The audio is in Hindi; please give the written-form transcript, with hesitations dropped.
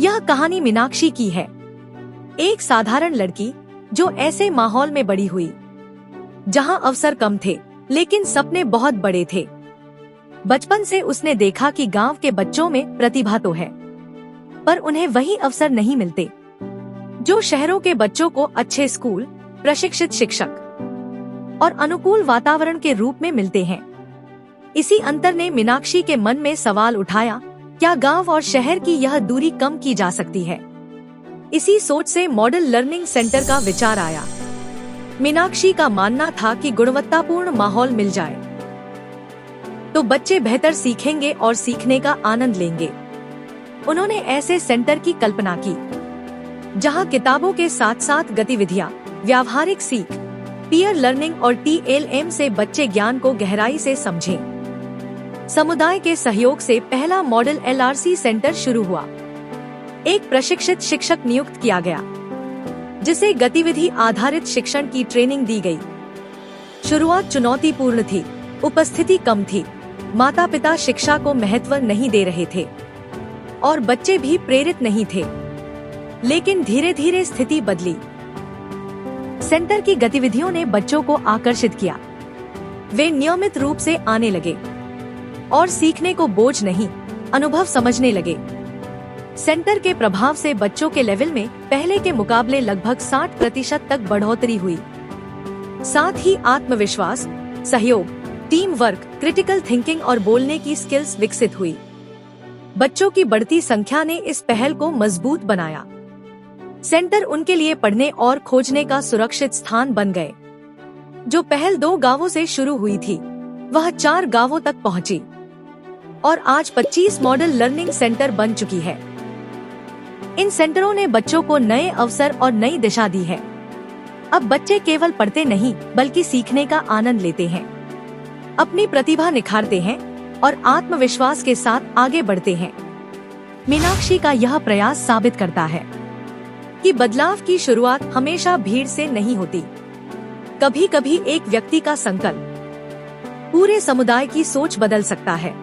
यह कहानी मीनाक्षी की है, एक साधारण लड़की जो ऐसे माहौल में बड़ी हुई जहां अवसर कम थे लेकिन सपने बहुत बड़े थे। बचपन से उसने देखा कि गांव के बच्चों में प्रतिभा तो है, पर उन्हें वही अवसर नहीं मिलते जो शहरों के बच्चों को अच्छे स्कूल, प्रशिक्षित शिक्षक और अनुकूल वातावरण के रूप में मिलते हैं। इसी अंतर ने मीनाक्षी के मन में सवाल उठाया, क्या गांव और शहर की यह दूरी कम की जा सकती है? इसी सोच से मॉडल लर्निंग सेंटर का विचार आया। मीनाक्षी का मानना था कि गुणवत्तापूर्ण माहौल मिल जाए तो बच्चे बेहतर सीखेंगे और सीखने का आनंद लेंगे। उन्होंने ऐसे सेंटर की कल्पना की जहां किताबों के साथ साथ गतिविधियां, व्यावहारिक सीख, पीयर लर्निंग और TLM से बच्चे ज्ञान को गहराई से समझें। समुदाय के सहयोग से पहला मॉडल LRC सेंटर शुरू हुआ। एक प्रशिक्षित शिक्षक नियुक्त किया गया जिसे गतिविधि आधारित शिक्षण की ट्रेनिंग दी गई। शुरुआत चुनौतीपूर्ण थी, उपस्थिति कम थी, माता पिता शिक्षा को महत्व नहीं दे रहे थे और बच्चे भी प्रेरित नहीं थे। लेकिन धीरे धीरे स्थिति बदली। सेंटर की गतिविधियों ने बच्चों को आकर्षित किया। वे नियमित रूप से आने लगे और सीखने को बोझ नहीं, अनुभव समझने लगे। सेंटर के प्रभाव से बच्चों के लेवल में पहले के मुकाबले लगभग 60% तक बढ़ोतरी हुई। साथ ही आत्मविश्वास, सहयोग, टीम वर्क, क्रिटिकल थिंकिंग और बोलने की स्किल्स विकसित हुई। बच्चों की बढ़ती संख्या ने इस पहल को मजबूत बनाया। सेंटर उनके लिए पढ़ने और खोजने का सुरक्षित स्थान बन गए। जो पहल 2 गांवों से शुरू हुई थी, वह 4 गांवों तक पहुंची और आज 25 मॉडल लर्निंग सेंटर बन चुकी है। इन सेंटरों ने बच्चों को नए अवसर और नई दिशा दी है। अब बच्चे केवल पढ़ते नहीं बल्कि सीखने का आनंद लेते हैं, अपनी प्रतिभा निखारते हैं और आत्मविश्वास के साथ आगे बढ़ते हैं। मीनाक्षी का यह प्रयास साबित करता है कि बदलाव की शुरुआत हमेशा भीड़ से नहीं होती। कभी कभी एक व्यक्ति का संकल्प पूरे समुदाय की सोच बदल सकता है।